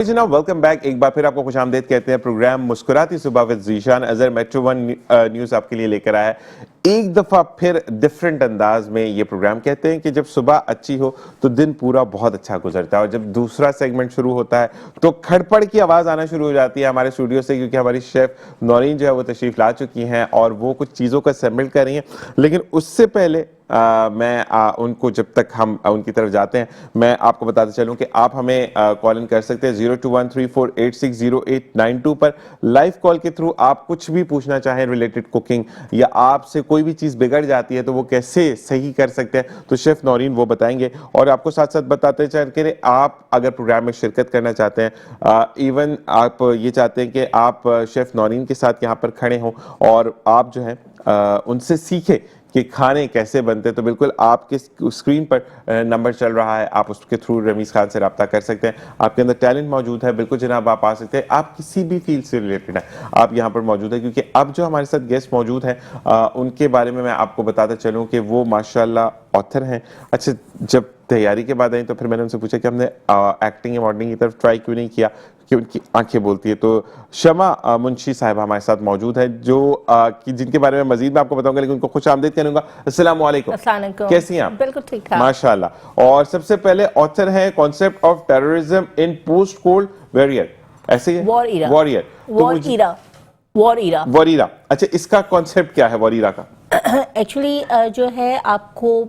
जनाब welcome back. एक बार फिर आपको खुशामदीद कहते हैं। प्रोग्राम मुस्कुराती सुबह with Zeeshan Azhar metro one news आपके लिए लेकर आया है। एक दफ़ा फिर डिफरेंट अंदाज में ये प्रोग्राम कहते हैं कि जब सुबह अच्छी हो तो दिन पूरा बहुत अच्छा गुजरता है, और जब दूसरा सेगमेंट शुरू होता है तो खड़पड़ की आवाज़ आना शुरू हो जाती है हमारे स्टूडियो से, क्योंकि हमारी शेफ नौरीन जो है वो तशरीफ ला चुकी हैं और वो कुछ चीज़ों का असेंबल कर रही हैं। लेकिन उससे पहले मैं उनको, जब तक हम उनकी तरफ जाते हैं, मैं आपको बताते चलूं कि आप हमें कॉल इन कर सकते हैं 021348608892 पर। लाइव कॉल के थ्रू आप कुछ भी पूछना चाहें रिलेटेड कुकिंग, या आपसे कोई भी चीज़ बिगड़ जाती है तो वो कैसे सही कर सकते हैं, तो शेफ़ नौरीन वो बताएंगे। और आपको साथ साथ बताते चल के आप अगर प्रोग्राम में शिरकत करना चाहते हैं, इवन आप ये चाहते हैं कि आप शेफ़ नौरीन के साथ यहाँ पर खड़े हों और आप जो है उनसे सीखें कि खाने कैसे बनते हैं, तो बिल्कुल आपके स्क्रीन पर नंबर चल रहा है, आप उसके थ्रू रमीज़ खान से रब्ता कर सकते हैं। आपके अंदर टैलेंट मौजूद है, बिल्कुल जनाब आप आ सकते हैं। आप किसी भी फील्ड से रिलेटेड है, आप यहाँ पर मौजूद है, क्योंकि अब जो हमारे साथ गेस्ट मौजूद हैं उनके बारे में मैं आपको बताता चलूँ कि वो माशाल्लाह ऑथर हैं। अच्छा, जब तैयारी के बाद आई तो फिर मैंने उनसे पूछा कि हमने एक्टिंग या मॉडलिंग की तरफ ट्राई क्यों नहीं किया, कि उनकी आंखें बोलती है। तो शमा मुंशी साहिबा हमारे साथ मौजूद है, जो कि जिनके बारे में मजीद मैं आपको बताऊंगा, लेकिन उनको खुश आमदीद कहूंगा। अस्सलाम वालेकुम, कैसी हैं आप? बिल्कुल ठीक है माशाल्लाह। और सबसे पहले ऑथर है concept of terrorism in post cold warrior, ऐसे ही वॉरियर वॉरिरा। अच्छा, इसका कॉन्सेप्ट क्या है वॉरिरा का? एक्चुअली जो है आपको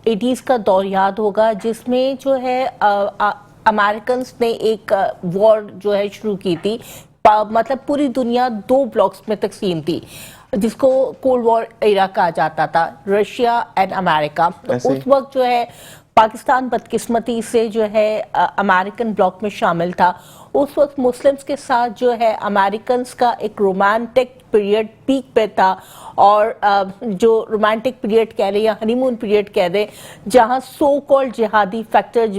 80s का दौर याद होगा, जिसमें जो है अमेरिकन्स ने एक वॉर जो है शुरू की थी। मतलब पूरी दुनिया 2 ब्लॉक्स में तकसीम थी, जिसको कोल्ड वॉर एरा कहा जाता था, रशिया एंड अमेरिका। तो उस वक्त जो है पाकिस्तान बदकिस्मती से जो है अमेरिकन ब्लॉक में शामिल था। उस वक्त मुस्लिम्स के साथ जो है अमेरिकन्स का एक रोमांटिक पीरियड पीक पे था, और जो रोमांटिक पीरियड कह रहे या हनीमून पीरियड कह रहे, जहां सो कॉल्ड जिहादी factors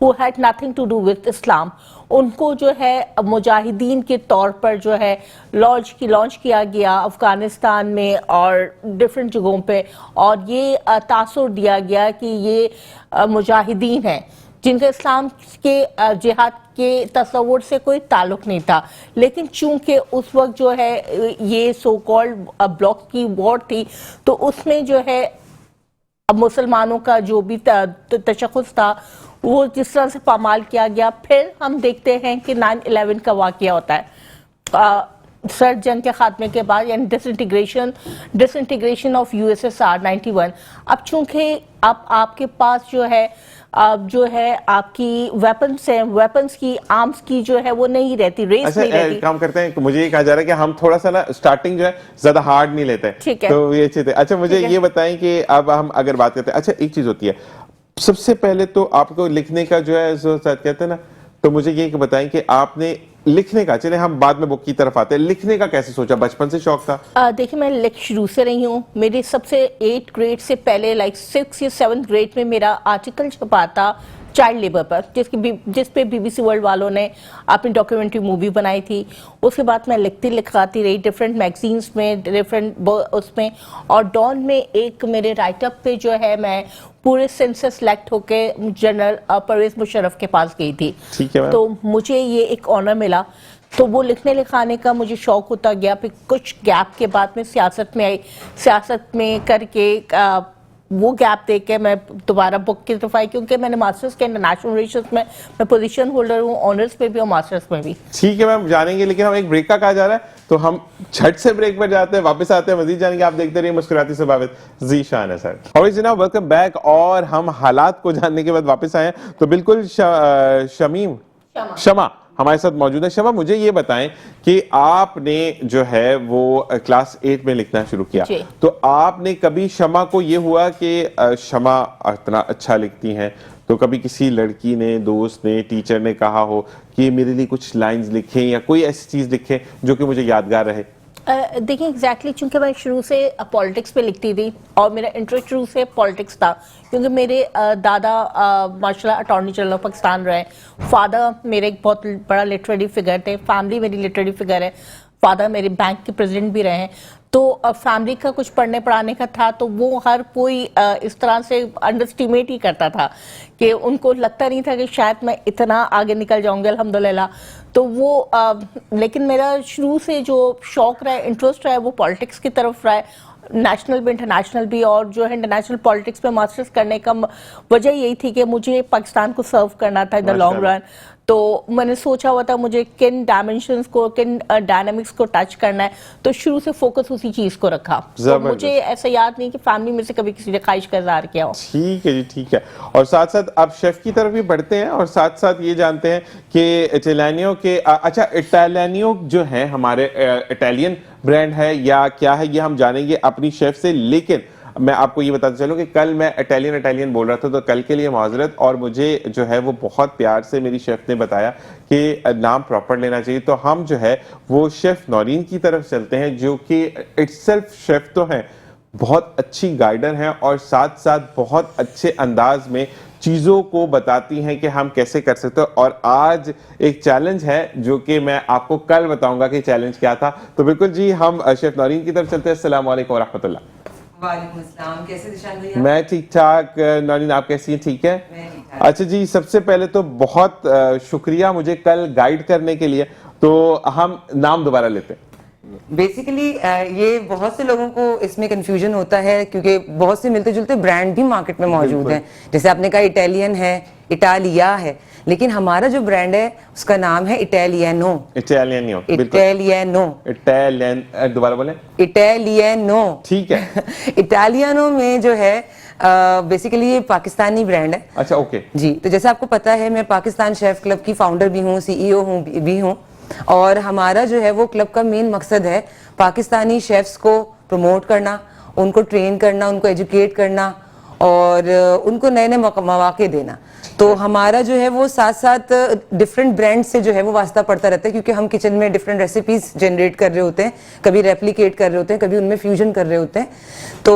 who had nothing to do with Islam, उनको जो है मुजाहिदीन के तौर पर जो है लॉन्च किया गया अफगानिस्तान में और डिफरेंट जगहों पे, और ये तासुर दिया गया कि ये मुजाहिदीन हैं जिनका इस्लाम के जिहाद के तस्वुर से कोई ताल्लुक नहीं था। लेकिन चूंकि उस वक्त जो है ये सो कॉल्ड ब्लॉक की वॉर थी, तो उसमें जो है मुसलमानों का जो भी तशख़्ख़ुस था वो जिस तरह से पामाल किया गया। फिर हम देखते हैं कि 9/11 का वाक़या होता है सर्द जंग के खात्मे के बाद, यानी डिसइंटीग्रेशन ऑफ USSR 91। अब चूंकि अब आपके पास जो है आपकी वेपन्स की आर्म्स की जो है वो नहीं रहती, रेस नहीं रहती। काम करते हैं, मुझे ये कहा जा रहा है कि हम थोड़ा सा ना स्टार्टिंग जो है ज्यादा हार्ड नहीं लेते हैं, ठीक है, तो ये चीज है। अच्छा, मुझे ये बताएं कि अब हम अगर बात करते हैं, अच्छा एक चीज होती है, सबसे पहले तो आपको लिखने का जो है कहते हैं ना, तो मुझे ये बताएं कि आपने लिखने का, चले हम बाद में बुक की तरफ आते हैं, लिखने का कैसे सोचा? बचपन से शौक था? देखिए, मैं लिख शुरू से रही हूँ। मेरे सबसे 8th ग्रेड से पहले, लाइक 6th या 7th ग्रेड में मेरा आर्टिकल छपा था चाइल्ड लेबर पर, जिस पे BBC वर्ल्ड वालों ने अपनी डॉक्यूमेंट्री मूवी बनाई थी। उसके बाद मैं लिखाती रही डिफरेंट मैगजीन्स में, डिफरेंट उसमें, और डॉन में एक मेरे राइटअप पे जो है मैं पूरे सिंध से सिलेक्ट होके जनरल परवेज मुशर्रफ के पास गई थी। ठीक है, तो मुझे ये एक ऑनर मिला, तो वो लिखने लिखाने का मुझे शौक होता गया। फिर कुछ गैप के बाद में सियासत में आई, सियासत में करके वो गैप देख के मैं दोबारा बुक की तरफ आई, क्योंकि मैंने मास्टर्स के इंटरनेशनल रिलेशंस में मैं पोजीशन होल्डर हूँ, ऑनर्स में भी और मास्टर्स में भी। ठीक है मैम, जानेंगे, लेकिन हम एक ब्रेक का कहा जा रहा है, तो हम झट से ब्रेक पर जाते हैं, वापस आते हैं, मजीद जानेंगे। आप देखते रहिए मुस्कुराती सुबह विद ज़ीशान सर। और जनाब वेलकम बैक, और हम हालात को जानने के बाद वापस आए, तो बिल्कुल शमा हमारे साथ मौजूद है। शमा, मुझे ये बताएं कि आपने जो है वो क्लास 8 में लिखना शुरू किया, तो आपने कभी शमा को ये हुआ कि शमा इतना अच्छा लिखती हैं, तो कभी किसी लड़की ने, दोस्त ने, टीचर ने कहा हो कि मेरे लिए कुछ लाइंस लिखें या कोई ऐसी चीज लिखें जो कि मुझे यादगार रहे? देखिए, एग्जैक्टली चूंकि मैं शुरू से पॉलिटिक्स पे लिखती थी, और मेरा इंटरेस्ट शुरू से पॉलिटिक्स था, क्योंकि मेरे दादा माशाल्लाह अटॉर्नी जनरल ऑफ पाकिस्तान रहे, फादर मेरे एक बहुत बड़ा लिटरेरी फिगर थे, फैमिली मेरी लिटरेरी फिगर है। फादर मेरे बैंक के प्रेसिडेंट भी रहे हैं, तो फैमिली का कुछ पढ़ने पढ़ाने का था, तो वो हर कोई इस तरह से अंडरस्टिमेट ही करता था कि उनको लगता नहीं था कि शायद मैं इतना आगे निकल जाऊंगी, अल्हम्दुलिल्लाह। तो वो लेकिन मेरा शुरू से जो शौक रहा है, इंटरेस्ट रहा है, वो पॉलिटिक्स की तरफ रहा है, नेशनल भी इंटरनेशनल भी। और जो है इंटरनेशनल पॉलिटिक्स में मास्टर्स करने का वजह यही थी कि मुझे पाकिस्तान को सर्व करना था इन द लॉन्ग रन। तो मैंने सोचा हुआ था मुझे किन डायमेंशंस को, किन डायनामिक्स को टच करना है, तो शुरू से फोकस उसी चीज को रखा। तो मुझे ऐसा याद नहीं कि फैमिली में से कभी किसी ने ख्वाहिश का इजहार किया हो। ठीक है जी, ठीक है। और साथ साथ आप शेफ की तरफ भी बढ़ते हैं और साथ साथ ये जानते हैं कि इटालियनो के अच्छा, इटालियनो जो है हमारे इटालियन ब्रांड है या क्या है, ये हम जानेंगे अपनी शेफ से। लेकिन मैं आपको ये बताता चलूं कि कल मैं इटालियन बोल रहा था, तो कल के लिए माजरत। और मुझे जो है वो बहुत प्यार से मेरी शेफ ने बताया कि नाम प्रॉपर लेना चाहिए। तो हम जो है वो शेफ नौरीन की तरफ चलते हैं, जो कि इटसेल्फ शेफ तो हैं, बहुत अच्छी गाइडर हैं और साथ साथ बहुत अच्छे अंदाज में चीज़ों को बताती हैं कि हम कैसे कर सकते हैं। और आज एक चैलेंज है जो कि मैं आपको कल बताऊंगा कि चैलेंज क्या था। तो बिल्कुल जी, हम शेफ नौरीन की तरफ चलते हैं। अस्सलाम वालेकुम रहमतुल्लाह। वालेकुम अस्सलाम, कैसे दिशान भैया? मैं ठीक ठाक। नौरीन आप कैसी हैं? ठीक है। मैं ठीक ठाक। अच्छा जी, सबसे पहले तो बहुत शुक्रिया मुझे कल गाइड करने के लिए। तो हम नाम दोबारा लेते हैं। बेसिकली ये बहुत से लोगों को इसमें कंफ्यूजन होता है क्योंकि बहुत से मिलते जुलते ब्रांड भी मार्केट में मौजूद हैं। जैसे आपने कहा इटालियन है, इटालिया है, लेकिन हमारा जो ब्रांड है उसका नाम है इटालियनो। इटालियनो, इटालियनो, इटालियन, दोबारा बोले। इटालियनो, ठीक है। इटालियनो में जो है बेसिकली ये पाकिस्तानी ब्रांड है। अच्छा, ओके जी। तो जैसे आपको पता है मैं पाकिस्तान शेफ क्लब की फाउंडर भी हूँ, सीईओ भी हूँ। और हमारा जो है वो क्लब का मेन मकसद है पाकिस्तानी शेफ्स को प्रमोट करना, उनको ट्रेन करना, उनको एजुकेट करना और उनको नए नए मौके देना। तो हमारा जो है वो साथ साथ डिफरेंट ब्रांड से जो है वो वास्ता पड़ता रहता है, क्योंकि हम किचन में डिफरेंट रेसिपीज जनरेट कर रहे होते हैं, कभी रेप्लिकेट कर रहे होते हैं, कभी उनमें फ्यूजन कर रहे होते हैं। तो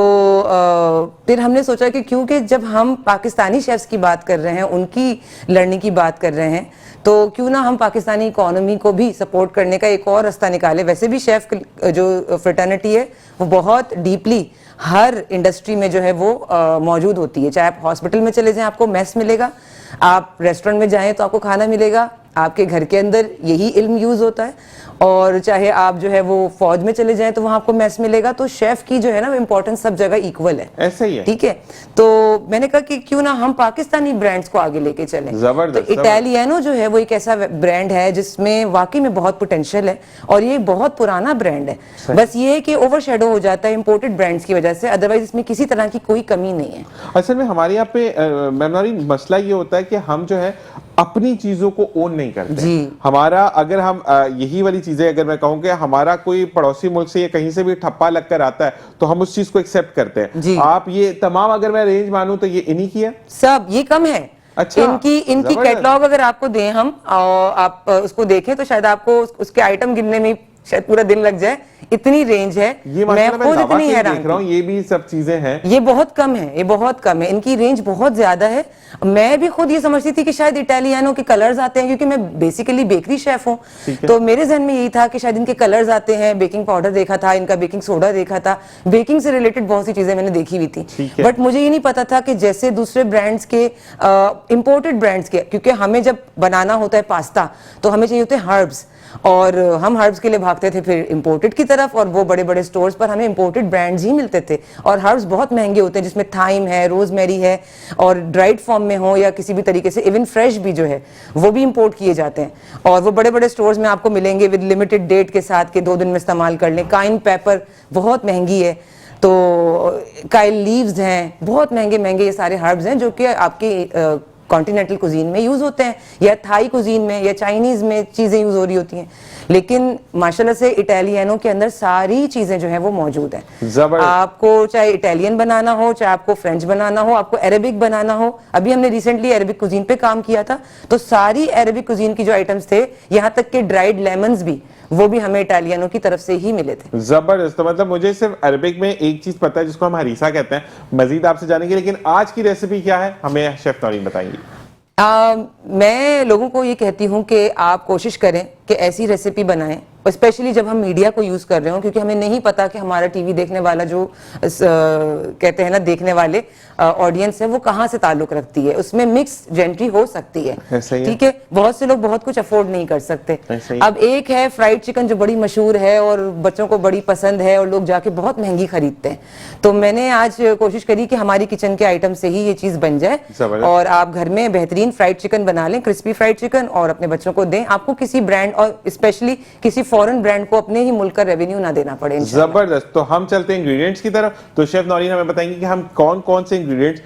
फिर हमने सोचा कि क्योंकि जब हम पाकिस्तानी शेफ्स की बात कर रहे हैं, उनकी लर्निंग की बात कर रहे हैं, तो क्यों ना हम पाकिस्तानी इकोनॉमी को भी सपोर्ट करने का एक और रास्ता निकाले। वैसे भी शेफ जो फ्रेटर्निटी है वो बहुत डीपली हर इंडस्ट्री में जो है वो मौजूद होती है। चाहे आप हॉस्पिटल में चले जाएं आपको मेस मिलेगा, आप रेस्टोरेंट में जाएं तो आपको खाना मिलेगा, आपके घर के अंदर यही इल्म यूज होता है, और चाहे आप जो है वो फौज में चले जाएं तो वहां आपको मेस मिलेगा। तो शेफ की जो है ना इंपॉर्टेंस सब जगह इक्वल है। ऐसा ही है, ठीक है। तो मैंने कहा कि क्यों ना हम पाकिस्तानी ब्रांड्स को आगे लेके चलें। जबरदस्त। तो इटालियनो जो है वो एक ऐसा ब्रांड है जिसमें वाकई में बहुत पोटेंशियल है और ये बहुत पुराना ब्रांड है। बस ये है कि ओवरशैडो हो जाता है इंपोर्टेड ब्रांड्स की वजह से, अदरवाइज इसमें किसी तरह की कोई कमी नहीं है। असल में हमारे यहाँ पे मैम मसला ये होता है कि हम जो है अपनी चीजों को ओन नहीं करते जी। हमारा अगर हम यही वाली चीजें, अगर मैं कहूँ कि हमारा कोई पड़ोसी मुल्क से या कहीं से भी ठप्पा लगकर आता है तो हम उस चीज को एक्सेप्ट करते हैं जी। आप ये तमाम अगर मैं रेंज मानूं तो ये इन्हीं की है सब, ये कम है। अच्छा, इनकी कैटलॉग अगर आपको दें हम और आप उसको देखें तो शायद आपको उसके आइटम गिनने में शायद पूरा दिन लग जाए, इतनी रेंज है। ये मैं खुद इतनी हैरान देख रहा हूँ, ये भी सब चीजें हैं। ये बहुत कम है, ये बहुत कम है, इनकी रेंज बहुत ज्यादा है। मैं भी खुद ये समझती थी कि शायद इटालियानो के कलर्स आते हैं, क्योंकि मैं बेसिकली बेकरी शेफ हूँ, तो मेरे जहन में यही था कि शायद इनके कलर्स आते हैं। बेकिंग पाउडर देखा था, इनका बेकिंग सोडा देखा था, बेकिंग से रिलेटेड बहुत सी चीजें मैंने देखी हुई थी। बट मुझे ये नहीं पता था कि जैसे दूसरे ब्रांड्स के इंपोर्टेड ब्रांड्स के, क्योंकि हमें जब बनाना होता है पास्ता तो हमें चाहिए होते हैं हर्ब्स, और हम हर्ब्स के लिए भागते थे फिर इंपोर्टेड की तरफ, और वो बड़े बड़े स्टोर्स पर हमें इंपोर्टेड ब्रांड्स ही मिलते थे। और हर्ब्स बहुत महंगे होते हैं, जिसमें थाइम है, रोजमेरी है, और ड्राइड फॉर्म में हो या किसी भी तरीके से, इवन फ्रेश भी जो है वो भी इंपोर्ट किए जाते हैं। और वो बड़े बड़े स्टोर्स में आपको मिलेंगे विद लिमिटेड डेट के साथ के 2 दिन में इस्तेमाल कर लें। काइन पेपर बहुत महंगी है, तो काइल लीव्स हैं, बहुत महंगे महंगे ये सारे हर्ब्स हैं जो कि आपके कॉन्टिनेंटल कुजीन में यूज होते हैं, या थाई कुजीन में या चाइनीज में चीजें यूज हो रही होती हैं। लेकिन माशाल्लाह से इटालियनो के अंदर सारी चीजें जो है वो मौजूद हैं। आपको चाहे इटालियन बनाना हो, चाहे आपको फ्रेंच बनाना हो, आपको अरेबिक बनाना हो, अभी हमने रिसेंटली अरेबिक कुजीन पे काम किया था, तो सारी अरेबिक कुजीन की जो आइटम्स थे, यहाँ तक के ड्राइड लेमन्स भी, वो भी हमें इटालियनो की तरफ से ही मिले थे। जबरदस्त। मतलब मुझे सिर्फ अरबिक में एक चीज पता है जिसको हम हरीसा कहते हैं, मजीद आपसे जानेंगे, लेकिन आज की रेसिपी क्या है हमें शेफ नौरीन बताएंगी। मैं लोगों को ये कहती हूँ कि आप कोशिश करें कि ऐसी रेसिपी बनाएं स्पेशली जब हम मीडिया को यूज कर रहे हो, क्योंकि हमें नहीं पता कि हमारा टीवी देखने वाला जो कहते हैं ना देखने वाले ऑडियंस है वो कहाँ से ताल्लुक रखती है, उसमें मिक्स जेंट्री हो सकती है, ठीक है। बहुत से लोग बहुत कुछ अफोर्ड नहीं कर सकते। अब एक है फ्राइड चिकन जो बड़ी मशहूर है और बच्चों को बड़ी पसंद है और लोग जाके बहुत महंगी खरीदते हैं, तो मैंने आज कोशिश करी कि हमारी किचन के आइटम से ही ये चीज बन जाए और आप घर में बेहतरीन फ्राइड चिकन बना लें, क्रिस्पी फ्राइड चिकन, और अपने बच्चों को दें। आपको किसी ब्रांड और स्पेशली किसी फॉरेन ब्रांड को अपने ही मुल्क का रेवेन्यू ना देना पड़े। जबरदस्त। तो हम चलते हैं इंग्रेडिएंट्स की तरफ। तो शेफ नौरीन हमें बताएंगे कि हम कौन कौन से इंग्रेडिएंट्स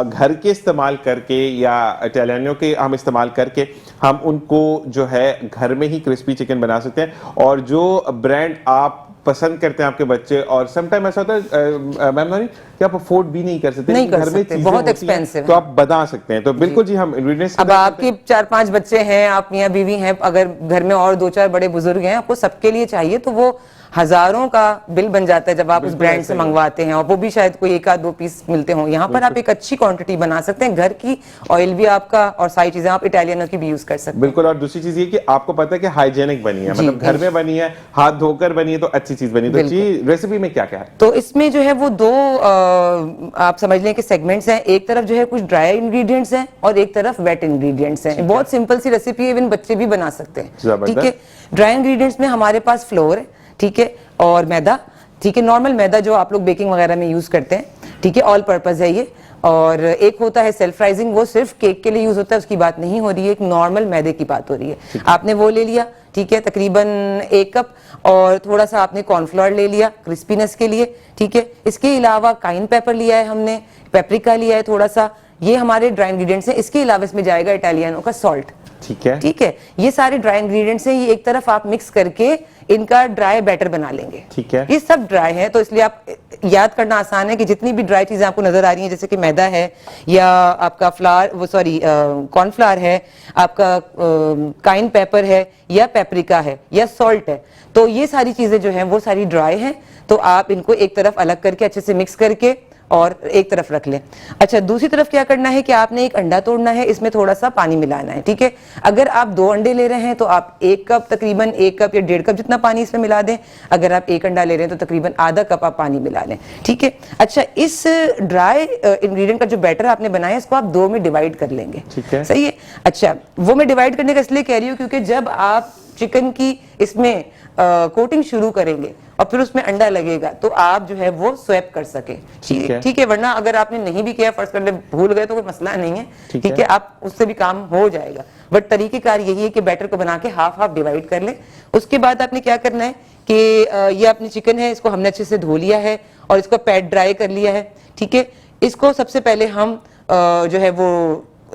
घर के इस्तेमाल करके या इटालियनो के हम इस्तेमाल करके हम उनको जो है घर में ही क्रिस्पी चिकन बना सकते हैं, और जो ब्रांड आप पसंद करते हैं आपके बच्चे, और समटाइम ऐसा होता है मैम नौरीन कि आप अफोर्ड भी नहीं कर सकते, घर में चीजें बहुत एक्सपेंसिव, तो आप बना सकते हैं। तो बिल्कुल जी, हम इंग्रेडिएंट्स। अब आपके 4-5 बच्चे हैं, आप मियाँ बीवी हैं, अगर घर में और 2-4 बड़े बुजुर्ग हैं, आपको सबके लिए चाहिए, तो वो हजारों का बिल बन जाता है जब आप उस ब्रांड से मंगवाते हैं, और वो भी शायद कोई 1-2 पीस मिलते हों। यहाँ पर आप एक अच्छी क्वांटिटी बना सकते हैं, घर की ऑयल भी आपका और सारी चीजें आप इटालियनो की भी यूज कर सकते हैं। बिल्कुल। और दूसरी चीज ये कि आपको पता है कि हाइजेनिक बनी है, मतलब घर में बनी है, हाथ धोकर बनी है, तो अच्छी चीज बनी। तो जी रेसिपी में क्या क्या है? तो इसमें जो है वो दो आप समझ लें कि सेगमेंट्स हैं। एक तरफ जो है कुछ ड्राई इंग्रेडिएंट्स हैं और एक तरफ वेट इंग्रेडिएंट्स हैं। बहुत सिंपल सी रेसिपी है, इवन बच्चे भी बना सकते हैं, ठीक है। ड्राई इंग्रेडिएंट्स में हमारे पास फ्लोर है, ठीक है, और मैदा, ठीक है, नॉर्मल मैदा जो आप लोग बेकिंग वगैरह में यूज करते हैं, ठीक है, ऑल पर्पस है ये। और एक होता है सेल्फ राइजिंग, वो सिर्फ केक के लिए यूज होता है, उसकी बात नहीं हो रही है, एक नॉर्मल मैदे की बात हो रही है। आपने वो ले लिया, ठीक है, तकरीबन 1 कप, और थोड़ा सा आपने कॉर्नफ्लोर ले लिया क्रिस्पीनेस के लिए, ठीक है। इसके अलावा काइन पेपर लिया है हमने, पेपरिका लिया है थोड़ा सा, ये हमारे ड्राई इंग्रेडिएंट्स हैं। इसके अलावा इसमें जाएगा इटालियनो का सॉल्ट, ठीक है, ठीक है। ये सारे ड्राई इंग्रेडिएंट्स हैं, ये एक तरफ आप मिक्स करके इनका ड्राई बैटर बना लेंगे, ठीक है। ये सब ड्राई है, तो इसलिए आप याद करना आसान है कि जितनी भी ड्राई चीजें आपको नजर आ रही हैं, जैसे कि मैदा है या आपका कॉर्नफ्लावर है, आपका काइन पेपर है या पेपरिका है या सॉल्ट है, तो ये सारी चीजें जो हैं वो सारी ड्राई हैं। तो आप इनको एक तरफ अलग करके अच्छे से मिक्स करके और एक तरफ रख लें। अच्छा, दूसरी तरफ क्या करना है कि आपने एक अंडा तोड़ना है, इसमें थोड़ा सा पानी मिलाना है, ठीक है। अगर आप 2 अंडे ले रहे हैं तो आप 1 कप, तकरीबन 1 कप या 1.5 कप जितना पानी इसमें मिला दें। अगर आप 1 अंडा ले रहे हैं तो तकरीबन आधा कप आप पानी मिला लें, ठीक है। अच्छा, इस ड्राई इंग्रेडिएंट का जो बैटर आपने बनाया इसको आप 2 में डिवाइड कर लेंगे, ठीक है, सही है। अच्छा, वो मैं डिवाइड करने का इसलिए कह रही हूँ क्योंकि जब आप चिकन की इसमें कोटिंग शुरू करेंगे और फिर उसमें अंडा लगेगा तो आप जो है वो स्वैप कर सके, ठीक है। वरना अगर आपने नहीं भी किया, फर्स्ट करने भूल गए, तो कोई मसला नहीं है, ठीक है, आप उससे भी काम हो जाएगा। बट तरीकेकार यही है कि बैटर को बना के हाफ हाफ डिवाइड कर ले। उसके बाद आपने क्या करना है कि ये अपनी चिकन है, इसको हमने अच्छे से धो लिया है और इसको पैड ड्राई कर लिया है, ठीक है। इसको सबसे पहले हम जो है वो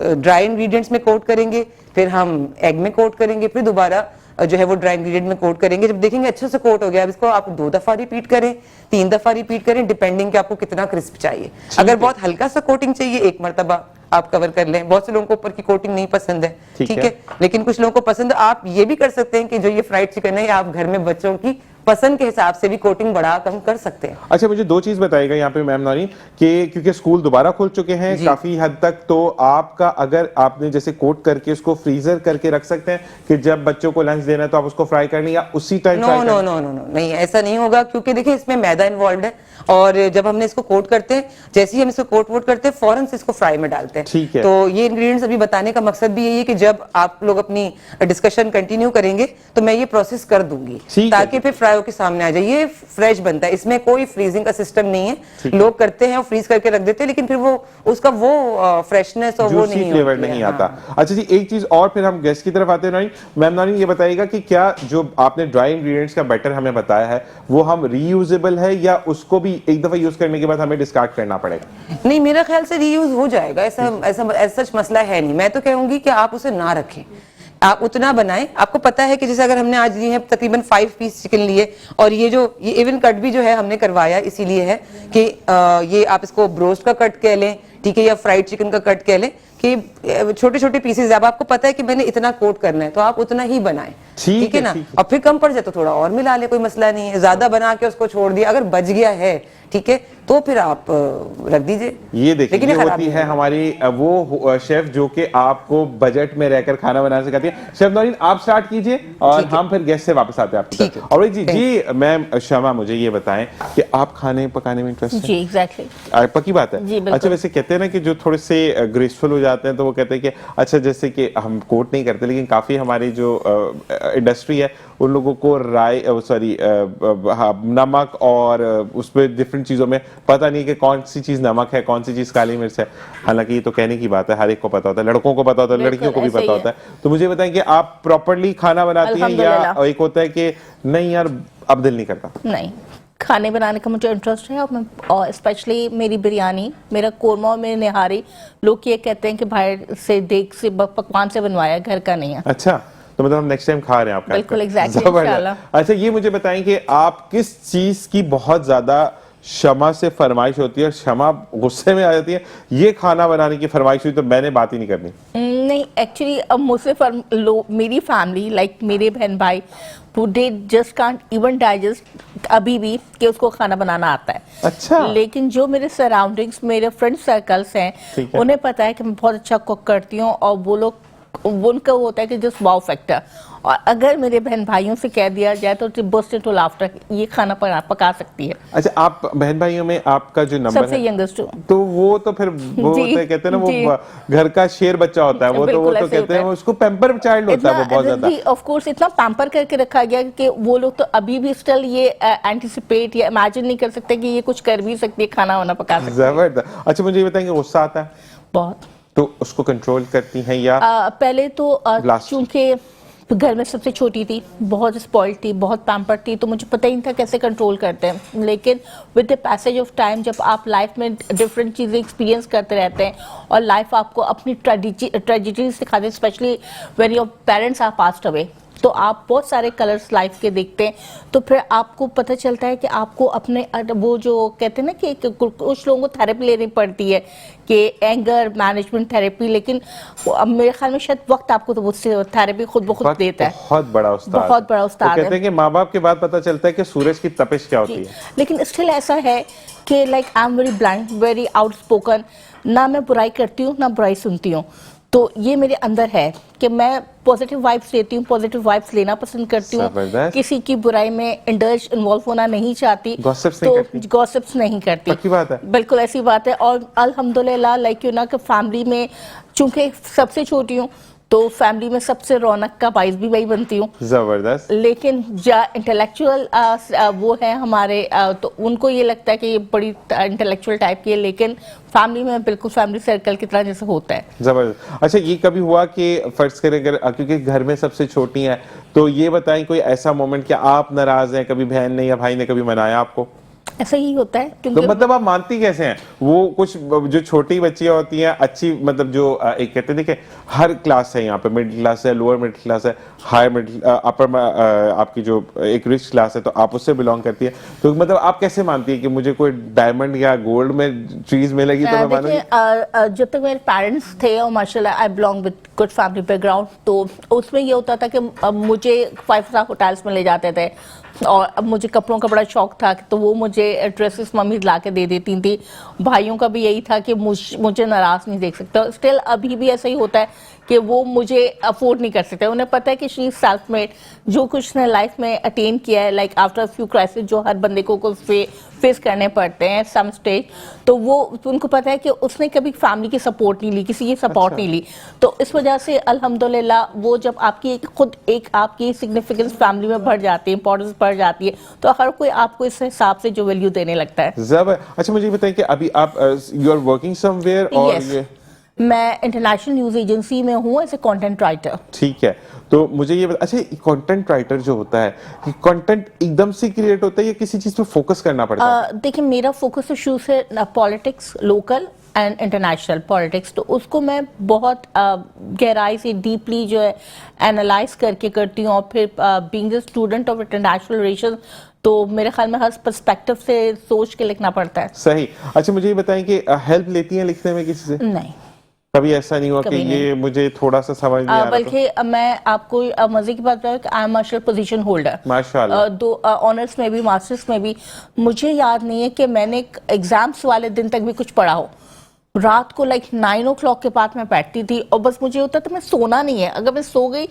ड्राई इंग्रेडिएंट्स में कोट करेंगे, फिर हम एग में कोट करेंगे, फिर दोबारा जो है वो ड्राई इंग्रेडिएंट में कोट करेंगे। जब देखेंगे अच्छे से कोट हो गया, अब इसको आप 2 दफा रिपीट करें, 3 दफा रिपीट करें, डिपेंडिंग कि आपको कितना क्रिस्प चाहिए। अगर बहुत हल्का सा कोटिंग चाहिए, 1 मरतबा आप कवर कर लें। बहुत से लोगों को ऊपर की कोटिंग नहीं पसंद है, ठीक है, लेकिन कुछ लोगों को पसंद है। आप ये भी कर सकते हैं कि जो ये फ्राइड चिकन है, आप घर में बच्चों की पसंद के हिसाब से भी कोटिंग बढ़ा कम कर सकते हैं। अच्छा, मुझे 2 चीज बताइएगा यहाँ पे मैम नौरीन कि क्योंकि स्कूल दोबारा खुल चुके हैं काफी हद तक, तो आपका अगर आपने जैसे कोट करके उसको फ्रीजर करके रख सकते हैं कि जब बच्चों को लंच देना है तो आप उसको फ्राई करनी या उसी टाइम? नो, नहीं, ऐसा नहीं होगा, क्योंकि देखिए इसमें मैदा इन्वॉल्व है और जब हमने इसको कोट करते हैं, जैसे ही हम इसको कोट वोट करते हैं, फौरन से इसको फ्राई में डालते हैं, ठीक है। तो ये इंग्रेडिएंट्स अभी बताने का मकसद भी यही है कि जब आप लोग अपनी डिस्कशन कंटिन्यू करेंगे तो मैं ये प्रोसेस कर दूंगी ताकि फिर फ्राई होकर सामने आ जाए। ये फ्रेश बनता है, इसमें कोई फ्रीजिंग का सिस्टम नहीं है। लोग करते हैं और फ्रीज करके रख देते हैं, लेकिन फिर वो उसका वो फ्रेशनेस और वो नहीं फ्लेवर नहीं आता। अच्छा जी, एक चीज और, फिर हम गेस्ट की तरफ आते हैं। मैम नौरीन ये बताइएगा कि क्या जो आपने ड्राई इंग्रेडिएंट्स का बैटर हमें बताया है वो हम रीयूजेबल है या उसको भी एक दफा यूज करने के बाद हमें डिस्कार्ड करना पड़ेगा? नहीं, मेरा ख्याल से रीयूज हो जाएगा, ऐसा सच मसला है नहीं। मैं तो कहूंगी कि आप उसे ना रखें, आप उतना बनाएं। आपको पता है कि जैसे अगर हमने आज लिए हैं तकरीबन 5 पीस चिकन लिए, और ये इवन कट भी जो है हमने करवाया इसीलिए है कि ये आप इसको ब्रोस्ट का कट कह लें, ठीक है, या फ्राइड चिकन का कट कह लें कि छोटे छोटे पीसेज। अब आपको पता है कि मैंने इतना कोट करना है तो आप उतना ही बनाएं, ठीक है ना, और फिर कम पड़ जाए तो थोड़ा और मिला ले, कोई मसला नहीं है। ज्यादा बना के उसको छोड़ दिया, अगर बच गया है ठीक है तो फिर आप रख दीजिए। ये देखिए, लेकिन ये खराब होती नहीं है होगा। हमारी वो शेफ जो कि आपको बजट में रहकर खाना बनाना सिखाती है। शेफ नौरीन, आप स्टार्ट कीजिए और हम फिर गेस्ट से वापस आते हैं आपकी ठीक तरफ। है। और जी मैम शमा, मुझे ये बताएं कि आप खाने पकाने में इंटरेस्ट है? जी एग्जैक्टली। पक्की बात है। जी, बिल्कुल। अच्छा, वैसे कहते हैं ना कि जो थोड़े से ग्रेसफुल हो जाते हैं तो वो कहते हैं कि अच्छा, जैसे कि हम कोट नहीं करते लेकिन काफी हमारी जो इंडस्ट्री है उन लोगों को नमक और उस पर डिफरेंट चीजों में पता नहीं कि कौन सी चीज नमक है, कौन सी चीज काली मिर्च है। हालांकि ये तो कहने की बात है, हर एक को पता होता है, लड़कों को पता होता है, बिल्कुल, लड़कियों को भी ऐसे ही पता होता है। तो मुझे बताएं कि आप प्रॉपरली खाना बनाती हैं या अल्हम्दुलिल्लाह। एक होता है कि नहीं यार अब दिल नहीं करता? नहीं, खाने बनाने का मुझे इंटरेस्ट है और स्पेशली मेरी बिरयानी, मेरा कोरमा और मेरी निहारी, लोग ये कहते हैं कि बाहर से देख से पकवान से बनवाया, घर का नहीं है। अच्छा, तो मतलब हम नेक्स्ट टाइम खा रहे हैं आपका? बिल्कुल, exactly, जबरदस्त। इंशाल्लाह। अच्छा, ये मुझे बताएं कि आप किस चीज की बहुत ज्यादा शमा से फरमाइश होती है और शमा गुस्से में आ जाती है, ये खाना बनाने की फरमाइश हुई तो मैंने बात ही नहीं करनी? नहीं, एक्चुअली अब मुझसे मेरी फैमिली लाइक मेरे बहन भाई they just can't even digest अभी भी कि उसको खाना बनाना आता है। अच्छा। लेकिन जो मेरे सराउंडिंग्स, मेरे फ्रेंड सर्कल्स हैं, ठीक है। उन्हें पता है कि मैं बहुत अच्छा कुक करती हूँ और वो लोग, उनका वो होता है कि जस्ट वाओ फैक्टर। और अगर मेरे बहन भाइयों से कह दिया जाए तो बर्स्ट इनटू लाफ्टर, ये खाना पका सकती है। अच्छा, आप बहन भाइयों में आपका जो नंबर सबसे है यंगेस्ट। तो वो तो फिर वो जी, होता है, कहते हैं ना जी। वो घर का शेर बच्चा होता है, वो बिल्कुल तो ऐसे कहते होता हैं है। उसको पैम्पर चाइल्ड होता है वो बहुत ज्यादा। ऑफ कोर्स इतना पैम्पर करके रखा गया कि वो लोग तो अभी भी स्टिल ये एंटिसिपेट या इमेजिन नहीं कर सकते कि ये कुछ कर भी सकती है, खाना वाना पका सकती है। जबरदस्त। अच्छा, मुझे ये बताएंगे गुस्सा आता है बहुत। तो उसको कंट्रोल करती हैं या? पहले तो Last. चूंकि घर में सबसे छोटी थी, बहुत स्पॉइल्ड थी, बहुत पैम्पर्ड थी, तो मुझे पता ही नहीं था कैसे कंट्रोल करते हैं। लेकिन with the passage of time, जब आप लाइफ में डिफरेंट चीज़ें एक्सपीरियंस करते रहते हैं और लाइफ आपको अपनी ट्रेजिडी सिखाते हैं, specially when your parents are passed away, तो आप बहुत सारे कलर्स लाइफ के देखते हैं। तो फिर आपको पता चलता है कि आपको अपने वो जो कहते हैं ना कि कुछ लोगों को थेरेपी लेनी पड़ती है कि एंगर मैनेजमेंट थेरेपी, लेकिन अब मेरे ख्याल में शायद वक्त आपको तो वो थेरेपी खुद ब खुद वक्त देता है। बहुत बड़ा उस्ताद, बहुत बड़ा उस्ताद तो कहते है। हैं कि माँ बाप के बाद पता चलता है कि सूरज की तपिश क्या होती है। लेकिन स्टिल ऐसा है कि like I am very blind, very outspoken, ना मैं बुराई करती हूँ ना बुराई सुनती हूँ। तो ये मेरे अंदर है कि मैं पॉजिटिव वाइब्स लेती हूँ, पॉजिटिव वाइब्स लेना पसंद करती हूँ, जबरदस्त। किसी की बुराई में इन्वॉल्व होना नहीं चाहती, Gossips नहीं करती? तो गॉसिप्स नहीं करती। पक्की बात है। बिल्कुल ऐसी बात है। और अल्हम्दुलिल्लाह लाइक यू ना कि फैमिली में चूंकि सबसे छोटी हूँ तो फैमिली में सबसे रौनक का बाइस भी वही बनती हूँ। जबरदस्त। लेकिन जो इंटेलेक्चुअल वो है हमारे, तो उनको ये लगता है कि ये बड़ी इंटेलेक्चुअल टाइप की है, लेकिन फैमिली में बिल्कुल फैमिली सर्कल की तरह जैसे होता है। जबरदस्त। अच्छा, ये कभी हुआ कि फर्ज करें अगर क्योंकि घर में सबसे छोटी हैं तो ये बताएं कोई ऐसा मोमेंट कि आप नाराज हैं, कभी बहन ने या भाई ने कभी मनाया आपको? ऐसा ही होता है तो क्योंकि मतलब आप मानती कैसे हैं? वो कुछ जो छोटी बच्चियां होती हैं अच्छी, मतलब जो एक कहते हैं देखिए हर क्लास है यहाँ पे, मिडिल क्लास है, लोअर मिडिल क्लास है, हायर मिडिल, अपर आपकी जो एक रिच क्लास है तो आप उससे बिलोंग करती है, तो मतलब आप कैसे मानती है कि मुझे कोई डायमंड या गोल्ड में चीज मिलेगी तो मैं मानूंगी? देखिए, जब तक मेरे पेरेंट्स थे और माशाल्लाह I belong with good family background, तो उसमें ये होता था कि मुझे 5 स्टार होटल्स में ले जाते थे और अब मुझे कपड़ों का बड़ा शौक था, तो वो मुझे ड्रेसेस मम्मी ला के दे देती थी। भाइयों का भी यही था कि मुझे नाराज नहीं देख सकता। स्टिल अभी भी ऐसा ही होता है कि वो मुझे अफोर्ड नहीं कर सकते। उन्हें पता है कि शी इज सेल्फ मेड, जो कुछ उसने लाइफ में अटेन किया है, लाइक आफ्टर फ्यू क्राइसिस जो हर बंदे को फेस करने पड़ते हैं सम स्टेज, तो वो उनको पता है कि उसने कभी फैमिली की सपोर्ट नहीं ली, किसी की सपोर्ट नहीं ली। तो इस वजह से अल्हम्दुलिल्लाह वो जब आपकी खुद एक आपकी सिग्निफिकेंस फैमिली में बढ़ जाती है, इंपॉर्टेंस बढ़ जाती है, तो हर कोई आपको इस हिसाब से जो वैल्यू देने लगता है। अच्छा, मुझे बताइए कि अभी आप यू आर वर्किंग समवेयर और Yes. ये मैं इंटरनेशनल न्यूज एजेंसी में हूँ एज ए कंटेंट राइटर। ठीक है, तो मुझे ये अच्छा, कंटेंट राइटर जो होता है कि कंटेंट एकदम से क्रिएट होता है या किसी चीज पे फोकस करना पड़ता है? देखिए, मेरा फोकस तो शुरू से politics, local and international politics, तो उसको मैं बहुत गहराई से डीपली जो है एनालाइज करके करती हूँ। और फिर being a student of international relations, तो मेरे ख्याल में हर पर्सपेक्टिव से सोच के लिखना पड़ता है। सही। अच्छा, मुझे ये बताएं कि हेल्प लेती हैं लिखने में किसी से? नहीं। कभी ऐसा नहीं हुआ कि कभी ये मुझे थोड़ा सा समझ नहीं आ रहा? बल्कि मैं आपको मजे की बात बताऊं कि I am martial position holder, माशाल्लाह। दो ऑनर्स में भी मास्टर्स में भी। मुझे याद नहीं है कि मैंने एग्जाम्स वाले दिन तक भी कुछ पढ़ा हो। रात को लाइक 9 o'clock के बाद मैं बैठती थी और बस मुझे होता था मैं सोना नहीं है, अगर मैं सो गई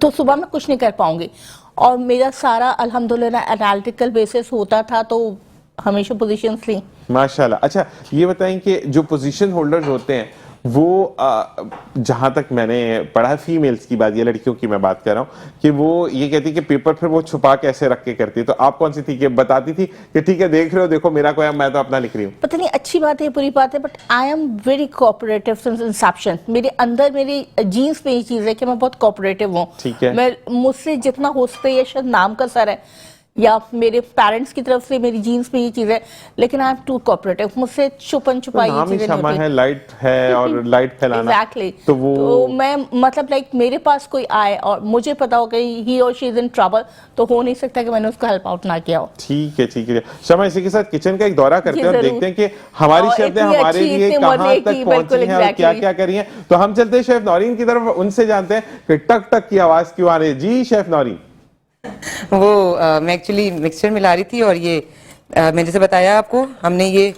तो सुबह मैं कुछ नहीं कर पाऊंगी। और मेरा सारा अल्हम्दुलिल्लाह एनालिटिकल बेसिस होता था, तो हमेशा पोजीशंस ली। माशाल्लाह। अच्छा, ये बताएं कि जो पोजीशन होल्डर्स होते हैं वो जहां तक मैंने पढ़ा है, फीमेल्स की बात, ये लड़कियों की मैं बात कर रहा हूँ, कि वो ये कहती कि पेपर फिर वो छुपा के ऐसे रख के करती है। तो आप कौन सी थी कि बताती थी कि ठीक है देख रहे हो, देखो मेरा कोई, मैं तो अपना लिख रही हूँ? पता नहीं अच्छी बात है बुरी बात है, but I am very cooperative since Inception. मेरे अंदर मेरी जीन्स में ये चीज है कि मैं बहुत कोऑपरेटिव हूँ। ठीक है। मैं मुझसे जितना हो सकता है, ये शायद नाम का सर है या मेरे पेरेंट्स की तरफ से मेरी जीन्स में ये चीज है, लेकिन आई एम टू कोऑपरेटिव। मुझसे छुपन छुपाई ये नाम ही चीजें नहीं शमा होती। है, लाइट है और लाइट फैलाना। एग्जैक्टली। तो वो तो मैं मतलब लाइक मेरे पास कोई आए और मुझे पता हो कि ही और शी इज इन ट्रबल, तो हो नहीं सकता कि मैंने उसको हेल्प आउट ना किया हो। ठीक है, ठीक है। शमा, इसी के साथ किचन का एक दौरा करते हैं और जरूर। देखते हैं कि हमारी और शेफ ने इतनी हमारे अच्छी, लिए इतनी कहाँ मजे तक की, पहुंची बिल्कुल हैं और क्या exactly। क्या करी हैं। तो हम चलते हैं शेफ नौरीन की तरफ, उनसे जानते हैं कि टक टक की आवाज क्यों आ रही है। जी शेफ नौरीन। वो मैं एक्चुअली मिक्सचर मिला रही थी और ये मैंने जैसे बताया आपको, हमने ये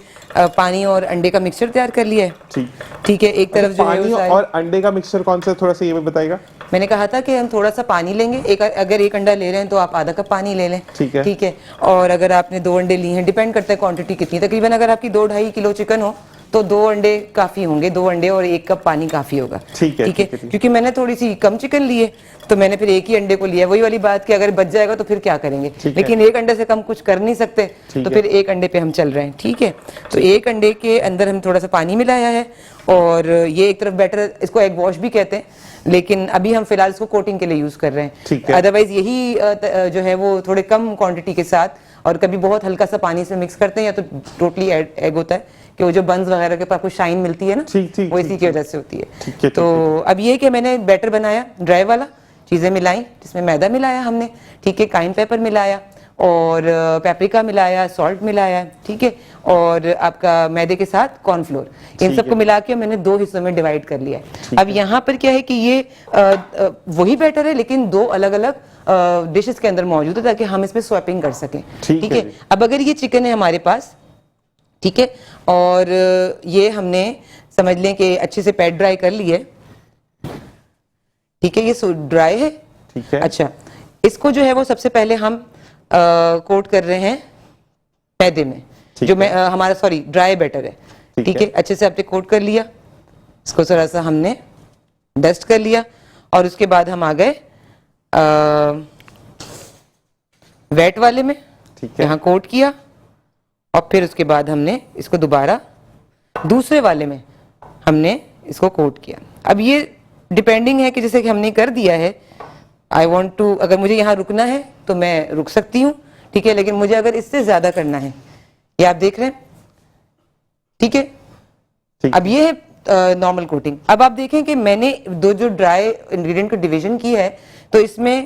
पानी और अंडे का मिक्सचर तैयार कर लिया है। ठीक। ठीक है, एक तरफ जो है पानी वो सारे- और अंडे का मिक्सचर कौन सा, थोड़ा सा ये भी बताइएगा। मैंने कहा था कि हम थोड़ा सा पानी लेंगे, अगर एक अंडा ले रहे हैं तो आप आधा कप पानी ले लें। ठीक है। ठीक है। और अगर आपने 2 अंडे लिए हैं, डिपेंड करता है क्वांटिटी कितनी, तकरीबन अगर आपकी 2-2.5 किलो चिकन हो तो 2 अंडे काफी होंगे, 2 अंडे और 1 कप पानी काफी होगा। ठीक है, ठीक है। ठीक है, ठीक। क्योंकि मैंने थोड़ी सी कम चिकन लिए तो मैंने फिर एक ही अंडे को लिया। वही वाली बात कि अगर बच जाएगा तो फिर क्या करेंगे, ठीक है। लेकिन एक अंडे से कम कुछ कर नहीं सकते, ठीक तो है। फिर एक अंडे पे हम चल रहे हैं। ठीक है। तो एक अंडे के अंदर हम थोड़ा सा पानी मिलाया है और ये एक तरफ बैटर, इसको एग वॉश भी कहते हैं, लेकिन अभी हम फिलहाल इसको कोटिंग के लिए यूज कर रहे हैं। ठीक है। अदरवाइज यही जो है वो थोड़े कम क्वांटिटी के साथ और कभी बहुत हल्का सा पानी से मिक्स करते हैं, या तो टोटली एग होता है कि वो जो बंस वगैरह के पास कुछ शाइन मिलती है ना, ठीक, ठीक, वो इसी ठीक, की वजह से होती है। ठीक है, तो अब ये कि मैंने बैटर बनाया ड्राई वाला, चीजें मिलाई, जिसमें मैदा मिलाया हमने, ठीक है, काइन पेपर मिलाया और पेपरिका मिलाया, सॉल्ट मिलाया, ठीक है, और आपका मैदे के साथ कॉर्नफ्लोर, इन ठीक सबको है। मिला के मैंने 2 हिस्सों में डिवाइड कर लिया है। अब यहाँ पर क्या है कि ये वही बैटर है लेकिन 2 अलग अलग डिशेस के अंदर मौजूद है, ताकि हम इसमें स्वैपिंग कर सकें। ठीक ठीक है है। जी। अब अगर ये चिकन है हमारे पास, ठीक है, और ये हमने समझ लें कि अच्छे से पैट ड्राई कर लिया है। ठीक है, ये ड्राई है। ठीक है। अच्छा, इसको जो है वो सबसे पहले हम कोट कर रहे हैं मैदे में, ठीक जो है। मैं हमारा सॉरी ड्राई बैटर है। ठीक ठीक है। है, अच्छे से आपने कोट कर लिया, इसको थोड़ा सा हमने डस्ट कर लिया और उसके बाद हम आ गए वेट वाले में, ठीक है। यहाँ कोट किया और फिर उसके बाद हमने इसको दोबारा दूसरे वाले में हमने इसको कोट किया। अब ये डिपेंडिंग है कि जैसे कि हमने कर दिया है, आई वॉन्ट टू, अगर मुझे यहाँ रुकना है तो मैं रुक सकती हूँ, ठीक है, लेकिन मुझे अगर इससे ज्यादा करना है, ये आप देख रहे हैं, ठीक है। ठीक। अब ये है नॉर्मल कोटिंग। अब आप देखें कि मैंने जो ड्राई इंग्रेडिएंट का डिवीजन की है, तो इसमें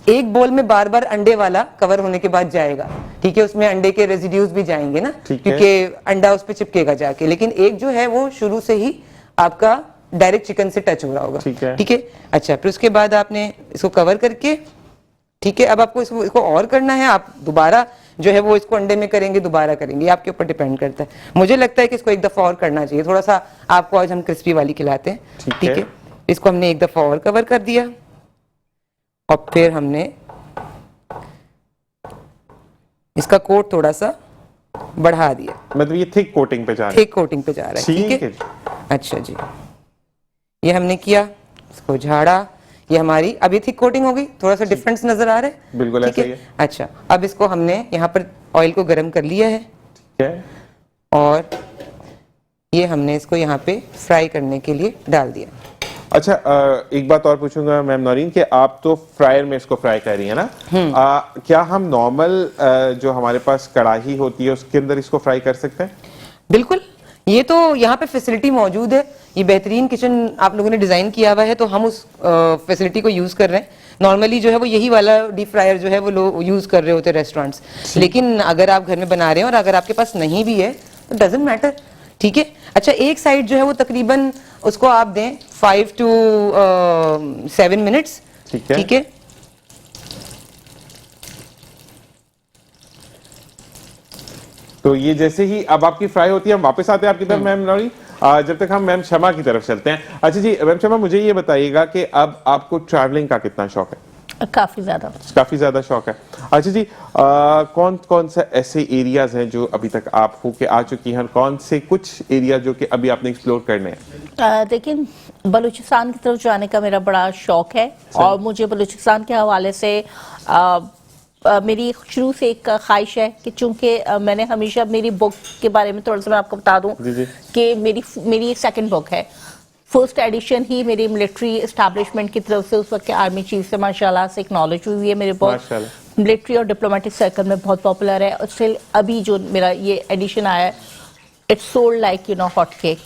एक बोल में बार बार अंडे वाला कवर होने के बाद जाएगा, ठीक है, उसमें अंडे के रेजिड्यूज भी जाएंगे ना, ठीक है। क्योंकि अंडा उस पर चिपकेगा जाके, लेकिन एक जो है वो शुरू से ही आपका डायरेक्ट चिकन से टच हो रहा होगा। ठीक है। ठीक है। अच्छा, फिर उसके बाद आपने इसको कवर करके, ठीक है, अब आपको इसको और करना है, आप दोबारा जो है वो इसको अंडे में करेंगे, दोबारा करेंगे, ये आपके ऊपर डिपेंड करता है। मुझे लगता है कि इसको एक दफा और करना चाहिए, थोड़ा सा आपको आज हम क्रिस्पी वाली खिलाते हैं। ठीक है। इसको हमने एक दफा और कवर कर दिया और फिर हमने इसका कोट थोड़ा सा बढ़ा दिया, मतलब ये थिक कोटिंग पे जा रहा है। थिक कोटिंग पे जा रहा है। ठीक है। अच्छा जी, ये हमने किया, इसको झाड़ा, ये हमारी अभी थिक कोटिंग हो गई, थोड़ा सा डिफरेंस नजर आ रहा है। बिल्कुल ठीक ऐसा ही है। अच्छा, अब इसको हमने यहाँ पर ऑयल को गर्म कर लिया है ठीक है। और ये हमने इसको यहाँ पे फ्राई करने के लिए डाल दिया। अच्छा, एक बात और पूछूंगा मैम नौरीन कि आप तो फ्रायर में इसको फ्राई कर रही है ना, क्या हम नॉर्मल जो हमारे पास कढ़ाई होती है उसके अंदर इसको फ्राई कर सकते हैं? बिल्कुल, ये तो यहाँ पे फैसिलिटी मौजूद है, ये बेहतरीन किचन आप लोगों ने डिजाइन किया हुआ है, तो हम उस फैसिलिटी को यूज कर रहे हैं। नॉर्मली जो है वो यही वाला डीप फ्रायर जो है वो लोग यूज कर रहे होते हैं रेस्टोरेंट्स, लेकिन अगर आप घर में बना रहे हैं और अगर आपके पास नहीं भी है तो डजंट मैटर, ठीक है। अच्छा, एक साइड जो है वो तकरीबन उसको आप दें 5 to 7 मिनट्स। ठीक है। ठीक है। तो ये जैसे ही अब आपकी फ्राई होती है, हम वापस आते हैं आपकी तरफ मैम नौरीन, जब तक हम मैम शमा की तरफ चलते हैं। अच्छा जी मैम शमा, मुझे ये बताइएगा कि अब आपको ट्रैवलिंग का कितना शौक है? काफी ज्यादा शौक है। अच्छा जी, कौन कौन से ऐसे एरियाज हैं जो अभी तक आप होके आ चुकी हैं, कौन से कुछ एरिया जो कि अभी आपने एक्सप्लोर करने हैं? देखिए, बलूचिस्तान की तरफ जाने का मेरा बड़ा शौक है और मुझे बलूचिस्तान के हवाले से मेरी शुरू से एक ख्वाहिश है कि चूंकि मैंने हमेशा मेरी बुक के बारे में थोड़ा सा मैं आपको बता दूं कि मेरी सेकंड बुक है। फर्स्ट एडिशन ही मेरी मिलिट्री एस्टैब्लिशमेंट की तरफ से उस वक्त के आर्मी चीफ से माशाल्लाह से एक्नॉलेज हुई है। मेरे बुक मिलिट्री और डिप्लोमेटिक सर्कल में बहुत पॉपुलर है और स्टिल अभी जो मेरा ये एडिशन आया है, it's sold like hot cake.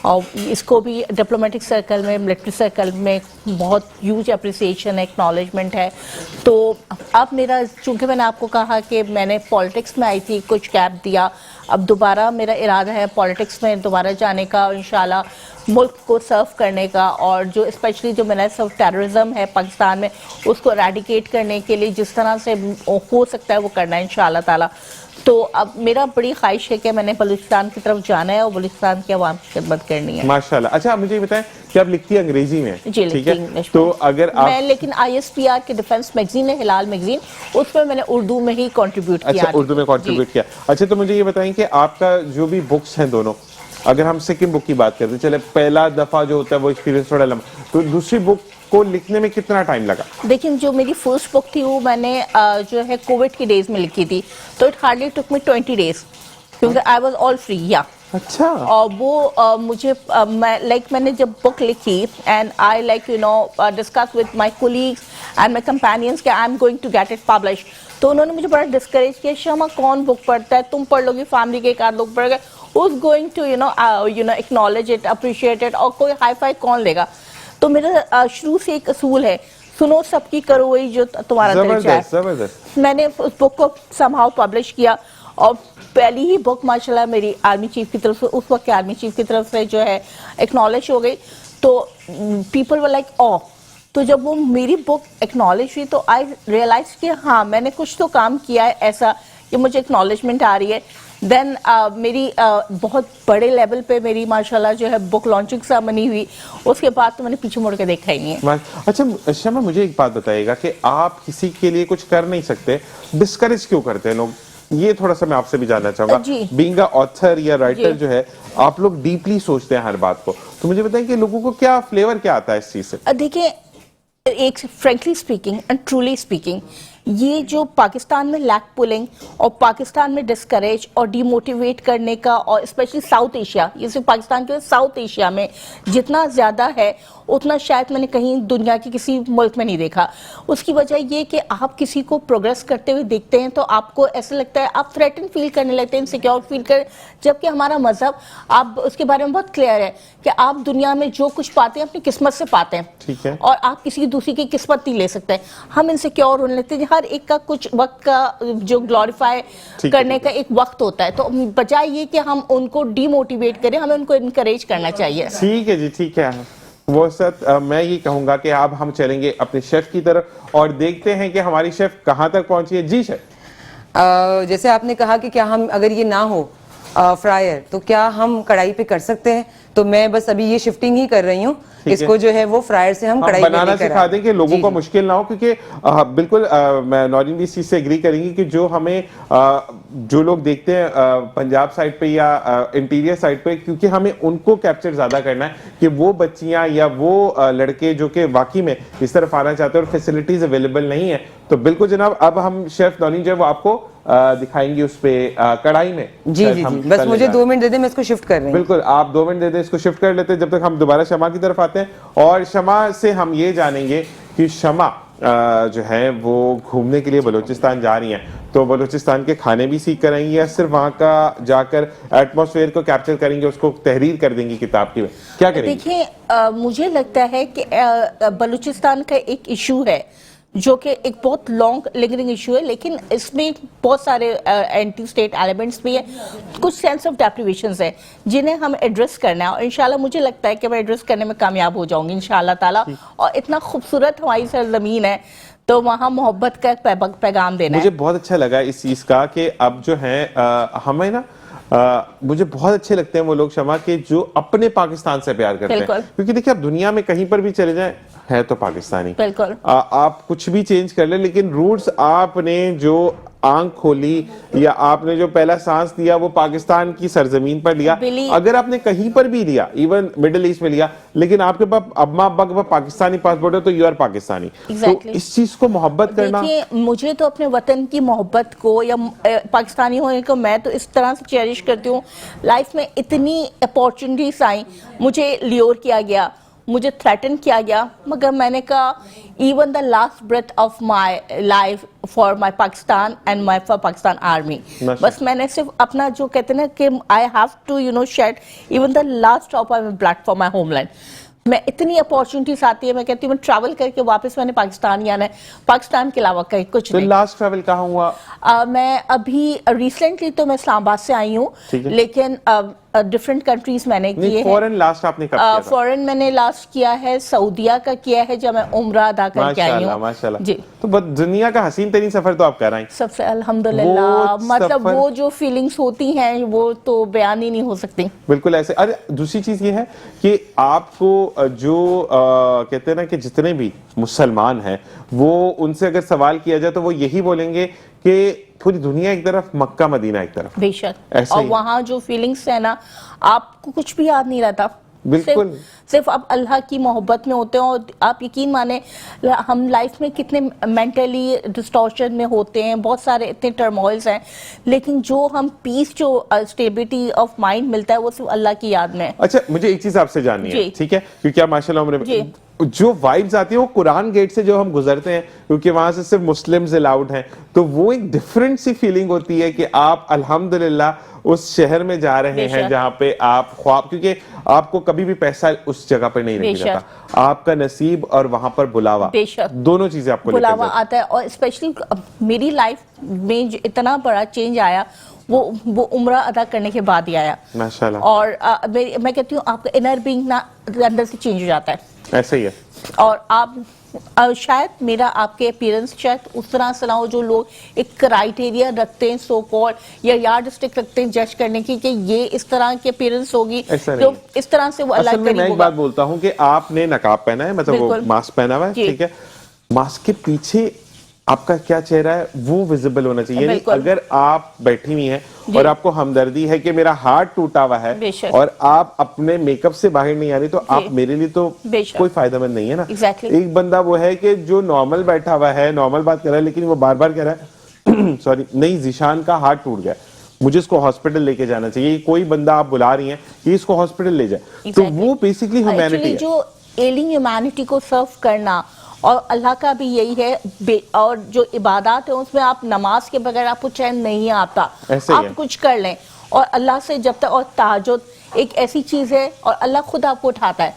और इसको भी डिप्लोमेटिक सर्कल में, मिलिट्री सर्कल में बहुत ह्यूज अप्रिसिएशन है, एक्नॉलेजमेंट है। तो अब मेरा, चूंकि मैंने आपको कहा कि मैंने पॉलिटिक्स में आई थी, कुछ गैप दिया, अब दोबारा मेरा इरादा है पॉलिटिक्स में दोबारा जाने का और इंशाल्लाह मुल्क को सर्व करने का, और जो स्पेशली जो मैंने सब टेररिज्म है पाकिस्तान में उसको एरेडिकेट करने के लिए जिस तरह से हो सकता है वो करना है इंशाल्लाह ताला। तो अब मेरा बड़ी ख्वाहिश है कि मैंने बलूचिस्तान की तरफ जाना है और बलूचिस्तान की आवाम की खिदमत करनी है। माशाल्लाह। अच्छा, मुझे ये बताएं कि आप लिखती है अंग्रेजी में? जी, ठीक है। इंग्लिश तो अगर आप, मैं लेकिन ISPR के डिफेंस मैगजीन है, हिलाल मैगजीन, उसमें मैंने उर्दू में ही कंट्रीब्यूट किया। अच्छा, उर्दू में कंट्रीब्यूट किया। अच्छा, तो मुझे ये बताएं कि आपका जो भी बुक्स हैं दोनों, अगर हम सेकंड बुक की बात करते हैं, चले पहला दफा जो होता है वो एक्सपीरियंस थोड़ा लंबा, तो दूसरी बुक को लिखने में कितना टाइम लगा? देखिए, जो मेरी फर्स्ट बुक थी वो मैंने जो है कोविड की डेज में लिखी थी, तो it hardly took me 20 days क्योंकि आई वाज ऑल फ्री। या अच्छा। और वो मुझे मैंने जब बुक लिखी and I discuss with my colleagues and my companions कि I am going to get it publish, तो उन्होंने मुझे बड़ा डिस्करेज किया, शमा कौन बुक पढ़ता है, तुम पढ़ लोगी, फैमिली के एक आध लोग पढ़ गए, who's going to acknowledge it, appreciate it, और कोई हाई फाई कौन लेगा। तो मेरा शुरू से एक असूल है, सुनो सबकी, करो वही जो तुम्हारा दिल चाहे। जबरदस्त। मैंने उस बुक को समहाउ पब्लिश किया और पहली ही बुक माशाल्लाह मेरी आर्मी चीफ की तरफ से, उस वक्त के आर्मी चीफ की तरफ से जो है एक्नॉलेज हो गई। तो पीपल वर लाइक ओ, तो जब वो मेरी बुक एक्नॉलेज हुई तो आई रियलाइज कि हाँ मैंने कुछ तो काम किया है ऐसा कि मुझे एक्नॉलेजमेंट आ रही है। देन मेरी बहुत बड़े लेवल पे मेरी माशाल्लाह जो है बुक लॉन्चिंग सेरेमनी हुई, उसके बाद तो मैंने पीछे मुड़ के देखा ही नहीं है। अच्छा शमा, मुझे एक बात बताइएगा कि आप किसी के लिए कुछ कर नहीं सकते, डिस्करेज क्यों करते हैं लोग? ये थोड़ा सा मैं आपसे भी जानना चाहूंगा। बीइंग अ ऑथर या राइटर जो है, आप लोग डीपली सोचते हैं हर बात को, तो मुझे बताएं कि लोगों को क्या फ्लेवर क्या आता है इस चीज से? देखिए, एक frankly speaking and truly speaking, ये जो पाकिस्तान में लैक पुलिंग और पाकिस्तान में डिस्करेज और डिमोटिवेट करने का, और स्पेशली साउथ एशिया, ये सिर्फ पाकिस्तान के साउथ एशिया में जितना ज़्यादा है उतना शायद मैंने कहीं दुनिया के किसी मुल्क में नहीं देखा। उसकी वजह ये कि आप किसी को प्रोग्रेस करते हुए देखते हैं तो आपको ऐसा लगता है, आप थ्रेटन फील करने लगते हैं, इनसिक्योर फील कर, जबकि हमारा मजहब आप उसके बारे में बहुत क्लियर है कि आप दुनिया में जो कुछ पाते हैं अपनी किस्मत से पाते हैं। ठीक है। और आप किसी दूसरी की किस्मत नहीं ले सकते। हम इनसिक्योर होने लगते हैं, हर एक का कुछ वक्त का जो ग्लोरीफाई करने का एक वक्त होता है, तो बजाय ये कि हम उनको डीमोटिवेट करें, हमें उनको इनकरेज करना चाहिए। ठीक है जी, ठीक है। वो सर मैं ये कहूंगा कि अब हम चलेंगे अपने शेफ की तरफ और देखते हैं कि हमारी शेफ कहां तक पहुंची है। जी शेफ, जैसे आपने कहा कि क्या हम, अगर ये ना हो फ्रायर, तो क्या हम कढ़ाई पे कर सकते हैं? तो मैं बस अभी ये शिफ्टिंग ही कर रही हूँ, इसको जो है वो फ्रायर से हम कढ़ाई बनाना सिखा दें कि लोगों को मुश्किल ना हो, क्योंकि बिल्कुल मैं नौरीन भी इस चीज से एग्री करेंगी कि जो हमें जो लोग देखते हैं पंजाब साइड पे या इंटीरियर साइड पे, क्योंकि हमें उनको कैप्चर ज्यादा करना है कि वो बच्चियां या वो लड़के जो कि वाकई में इस तरफ आना चाहते हैं और फैसिलिटीज अवेलेबल नहीं है। तो बिल्कुल जनाब, अब हम शेफ नौरीन जो है वो आपको दिखाएंगी उस पे कढ़ाई में। जी जी जी, बस मुझे 2 मिनट दे दें, मैं इसको शिफ्ट कर रही हूँ। बिल्कुल, आप 2 मिनट दे दें, इसको शिफ्ट कर लेते हैं, जब तक हम दोबारा शमा की तरफ आते हैं। और शमा से हम ये जानेंगे कि शमा जो है वो घूमने के लिए बलूचिस्तान जा रही हैं, तो बलूचिस्तान के खाने भी सीख कर आएंगी या सिर्फ वहाँ का जाकर एटमॉस्फेयर को कैप्चर करेंगे, उसको तहरीर कर देंगी किताब की, क्या करेंगी? देखिए, मुझे लगता है कि बलूचिस्तान का एक इशू है जो कि एक बहुत लॉन्ग लिंगरिंग इशू है, लेकिन इसमें बहुत सारे एंटी स्टेट एलिमेंट्स भी है, कुछ सेंस ऑफ डेप्रिवेशंस है जिन्हें हम एड्रेस करना है, और इंशाल्लाह मुझे लगता है कि मैं एड्रेस करने में कामयाब हो जाऊंगी इंशाल्लाह ताला। और इतना खूबसूरत हमारी सरजमीन है, तो वहाँ मोहब्बत का एक पैगाम देना है। मुझे बहुत अच्छा लगा इस चीज का कि अब जो है हमें ना मुझे बहुत अच्छे लगते हैं वो लोग शमा के जो अपने पाकिस्तान से प्यार करते हैं, बिल्कुल। क्योंकि देखिए आप दुनिया में कहीं पर भी चले जाएं है तो पाकिस्तानी। बिल्कुल। आप कुछ भी चेंज कर ले, लेकिन रूट्स आपने जो आंख खोली या आपने जो पहला सांस लिया वो पाकिस्तान की सरजमीन पर लिया। अगर आपने कहीं पर भी लिया, इवन मिडिल ईस्ट में लिया, लेकिन आपके पास अम्मा अब्बा के पास पाकिस्तानी पासपोर्ट है तो यू आर पाकिस्तानी। Exactly. तो इस चीज को मोहब्बत करना, देखिए मुझे तो अपने वतन की मोहब्बत को या पाकिस्तानी होने को मैं तो इस तरह से चेरिश करती हूँ। लाइफ में इतनी अपॉर्चुनिटीज आई, मुझे ल्योर किया गया, मुझे थ्रेटन किया गया, मगर मैंने कहा even the last breath of my life for my Pakistan and my for Pakistan army. बस मैंने सिर्फ अपना जो कहते हैं ना कि I have to shed even the last drop of blood for my homeland. मैं इतनी अपॉर्चुनिटीज आती है, मैं कहती हूँ मैं ट्रैवल करके वापस मैंने पाकिस्तान ही आना है, पाकिस्तान के अलावा कहीं कुछ नहीं। लास्ट ट्रैवल कहाँ हुआ? मैं अभी रिसेंटली तो मैं इस्लामाबाद से आई हूँ, लेकिन डिफरेंट कंट्रीज मैंने किए हैं। फॉरेन लास्ट आपने कब किया था? फॉरेन मैंने लास्ट किया है सऊदिया का किया है, जब मैं उम्रा अदा करके आई हूँ। माशाल्लाह जी। तो दुनिया का हसीन तरीन सफर तो आप कर रहे हैं। सबसे अल्हम्दुलिल्लाह, मतलब वो जो फीलिंग्स होती हैं वो तो बयान ही नहीं हो सकती। बिल्कुल ऐसे। अरे दूसरी चीज ये है कि आपको जो कहते हैं ना कि जितने भी मुसलमान हैं वो उनसे अगर सवाल किया जाए तो वो यही बोलेंगे कि पूरी दुनिया एक तरफ, मक्का मदीना एक तरफ। बेशक। और वहाँ जो फीलिंग्स है ना, आपको कुछ भी याद नहीं रहता। बिल्कुल। सिर्फ आप अल्लाह की मोहब्बत में होते हो। और आप यकीन माने हम लाइफ में कितने मेंटली डिस्टॉर्शन में होते हैं, बहुत सारे इतने टर्मोइल्स हैं, लेकिन जो हम पीस, जो स्टेबिलिटी ऑफ माइंड मिलता है वो सिर्फ अल्लाह की याद में है। अच्छा मुझे एक चीज आपसे जाननी है, ठीक है, क्योंकि आप माशाल्लाह उम्र जो वाइब्स आती है वो कुरान गेट से जो हम गुजरते हैं, क्योंकि वहां से सिर्फ मुस्लिम्स अलाउड हैं, तो वो एक डिफरेंट सी फीलिंग होती है कि आप अल्हम्दुलिल्लाह उस शहर में जा रहे हैं जहां पे आप ख्वाब, क्योंकि आपको कभी भी पैसा उस जगह पे नहीं रह जाता, आपका नसीब और वहां पर बुलावा, दोनों चीजें आपको बुलावा आता है। और स्पेशली मेरी लाइफ में जो इतना बड़ा चेंज आया वो उम्रा अदा करने के बाद ही आया माशाल्लाह। और मैं कहती हूँ आपका इनर बीइंग ना अंदर से चेंज हो जाता है। ऐसा ही है। और आप शायद मेरा आपके अपीयरेंस शायद उस तरह से ना हो जो लोग एक क्राइटेरिया रखते हैं सो कॉल्ड या यार्ड स्टिक रखते हैं जज करने की कि ये इस तरह की अपीयरेंस होगी, तो इस तरह से वो अल्लाह करीब होगा। मैं एक बात बोलता हूँ कि आपने नकाब पहना है, मतलब वो मास्क पहना हुआ है, ठीक है, मास्क के पीछे आपका क्या चेहरा है वो विजिबल होना चाहिए। अगर आप बैठी हुई हैं और आपको हमदर्दी है कि मेरा हार्ट टूटा हुआ है और आप अपने मेकअप से बाहर नहीं आ रही, तो आप मेरे लिए तो कोई फायदेमंद नहीं है ना। एक बंदा वो है कि जो नॉर्मल बैठा हुआ है, नॉर्मल बात कर रहा है, लेकिन वो बार बार कह रहा है सॉरी नहीं जीशान का हार्ट टूट गया, मुझे इसको हॉस्पिटल लेके जाना चाहिए। कोई बंदा आप बुला रही हैं कि इसको हॉस्पिटल ले जाए, तो वो बेसिकली ह्यूमैनिटी है। जो एलिंग ह्यूमैनिटी को सर्व करना, और अल्लाह का भी यही है। और जो इबादत है उसमें आप नमाज के बगैर आपको चैन नहीं आता, आप कुछ कर लें। और अल्लाह से जब तक, और तहज्जुद एक ऐसी चीज है और अल्लाह खुद आपको उठाता है,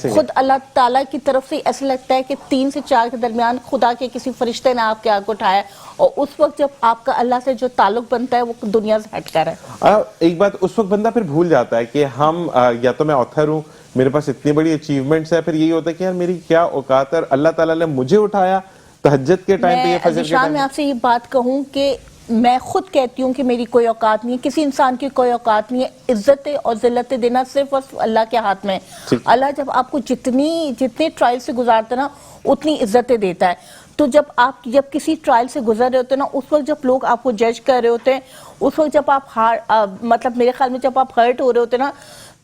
खुद अल्लाह ताला की तरफ से ऐसा लगता है कि 3 से 4 के दरमियान खुदा के किसी फरिश्ते ने आपके आग को उठाया, और उस वक्त जब आपका अल्लाह से जो ताल्लुक बनता है वो दुनिया से हटकर है। एक बात उस वक्त बंदा फिर भूल जाता है कि हम या तो मैं ऑथर हूँ, मेरे पास इतनी बड़ी अचीवमेंट्स है, फिर यही होता है कि यार मेरी क्या औकात है, अल्लाह ताला ने मुझे उठाया तहज्जुद के टाइम पे या फजर के टाइम। मैं आपसे ये बात कहूँ कि मैं खुद कहती हूँ कि मेरी कोई औकात नहीं है, किसी इंसान की कोई औकात नहीं है। इज्जतें और जिल्लतें देना सिर्फ और सिर्फ अल्लाह के हाथ में है। अल्लाह जब आपको जितने ट्रायल से गुजारते ना उतनी इज्जतें देता है। तो जब किसी ट्रायल से गुजर रहे होते हैं ना, उस वक्त जब लोग आपको जज कर रहे होते हैं, उस वक्त जब आप मतलब मेरे ख्याल में जब आप हर्ट हो रहे होते हैं ना,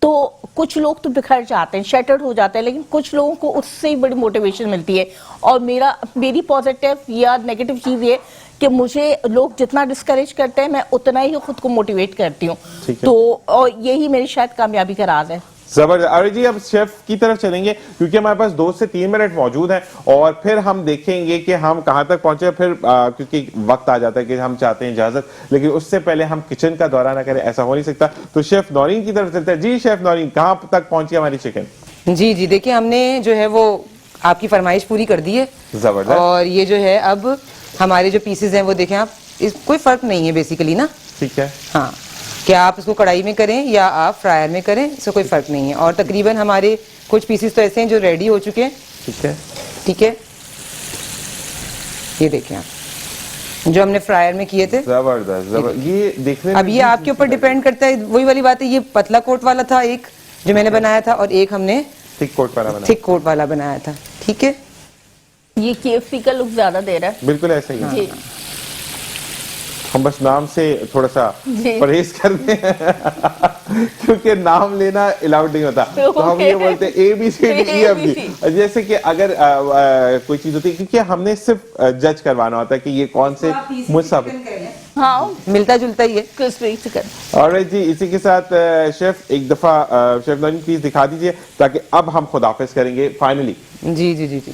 तो कुछ लोग तो बिखर जाते हैं, शैटर्ड हो जाते हैं, लेकिन कुछ लोगों को उससे ही बड़ी मोटिवेशन मिलती है। और मेरी पॉजिटिव या नेगेटिव चीज़ ये कि मुझे लोग जितना डिस्करेज करते हैं मैं उतना ही खुद को मोटिवेट करती हूँ। तो और यही मेरी शायद कामयाबी का राज है। जबरदस्त। अरे जी अब शेफ की तरफ चलेंगे क्योंकि हमारे पास 2 से 3 मिनट मौजूद हैं और फिर हम देखेंगे कि हम कहां तक पहुंचे। फिर क्योंकि वक्त आ जाता है कि हम चाहते हैं इजाजत, लेकिन उससे पहले हम किचन का दौरा ना करें, ऐसा हो नहीं सकता। तो शेफ नौरीन की तरफ चलते हैं। जी शेफ नौरीन, कहां तक पहुंची हमारी चिकन? जी देखिए, हमने जो है वो आपकी फरमाइश पूरी कर दी है। जबरदस्त। और ये जो है अब हमारे जो पीसेज हैं वो देखें आप, कोई फर्क नहीं है बेसिकली ना। ठीक है। हाँ, क्या आप इसको कढ़ाई में करें या आप फ्रायर में करें, इससे कोई फर्क नहीं है। और तकरीबन हमारे कुछ पीसेस तो ऐसे हैं जो रेडी हो चुके हैं। ठीक है। ठीक है, ये देखें आप, जो हमने फ्रायर में किए थे। जबरदस्त। ये देखने में अब ये आपके ऊपर डिपेंड करता है, वही वाली बात है, ये पतला कोट वाला था एक जो मैंने बनाया था, और एक हमने थिक कोट वाला बना। थिक कोट वाला बनाया था। ठीक है, ये KFC का लुक ज्यादा दे रहा है। बिल्कुल ऐसा ही है। जी हम बस नाम से थोड़ा सा जी। परहेज करते हैं क्योंकि नाम लेना अलाउड नहीं होता, तो हम ये बोलते हैं ABCDEFG। जैसे कि अगर कोई चीज होती है, क्योंकि हमने सिर्फ जज करवाना होता है कि ये कौन से मुसाफ। हाँ, मिलता जुलता ही है। Crispy chicken. ऑलराइट जी, इसी के साथ शेफ एक दफा शेफ नौरीन प्लीज दिखा दीजिए, ताकि अब हम खुदाफिज करेंगे फाइनली। जी जी जी जी।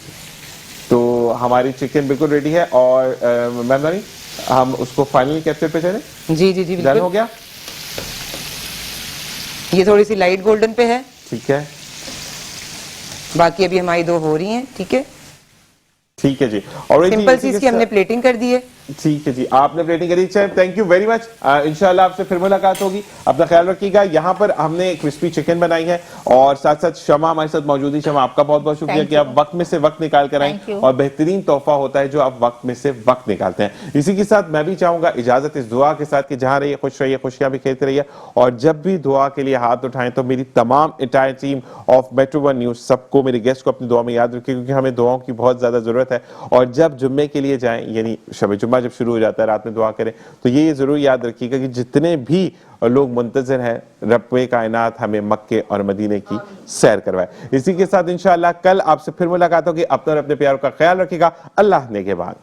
तो हमारी चिकन बिल्कुल रेडी है, और मैम नौरीन हम उसको फाइनली कैप्चर पे चले। जी जी जी डन बिल्कुल हो गया। ये थोड़ी सी लाइट गोल्डन पे है, ठीक है। बाकी अभी हमारी दो हो रही हैं। ठीक है, ठीक है जी। और सिंपल सी इसकी हमने प्लेटिंग कर दी है। ठीक है जी, आपने प्लेटिंग करी। Thank you very much. इंशाल्लाह आपसे फिर मुलाकात होगी। अपना ख्याल रखिएगा। यहाँ पर हमने क्रिस्पी चिकन बनाई है, और साथ साथ शमा हमारे साथ मौजूद है। शमा, आपका बहुत बहुत शुक्रिया Thank कि you. आप वक्त में से वक्त निकाल कर आई, Thank you. और बेहतरीन तोहफा होता है जो आप वक्त में से वक्त निकालते हैं। इसी के साथ मैं भी चाहूंगा इजाजत इस दुआ के साथ कि जहां रहिए खुश रहिए, खुशियां भी खेलते रहिए, और जब भी दुआ के लिए हाथ उठाएं तो मेरी तमाम entire team of metro one news सबको, मेरे गेस्ट को अपनी दुआ में याद रखिए, क्योंकि हमें दुआओं की बहुत ज्यादा जरूरत है। और जब जुम्मे के लिए जाएं, यानी शब जुम्मा जब शुरू हो जाता है, रात में दुआ करें, तो ये जरूर याद रखिएगा कि जितने भी लोग मुंतजर हैं, रब्बे कायनात हमें मक्के और मदीने की सैर करवाए। इसी के साथ इंशाअल्लाह कल आपसे फिर मुलाकात होगी। अपने और अपने प्यारों का ख्याल रखिएगा। अल्लाह ने के बाद।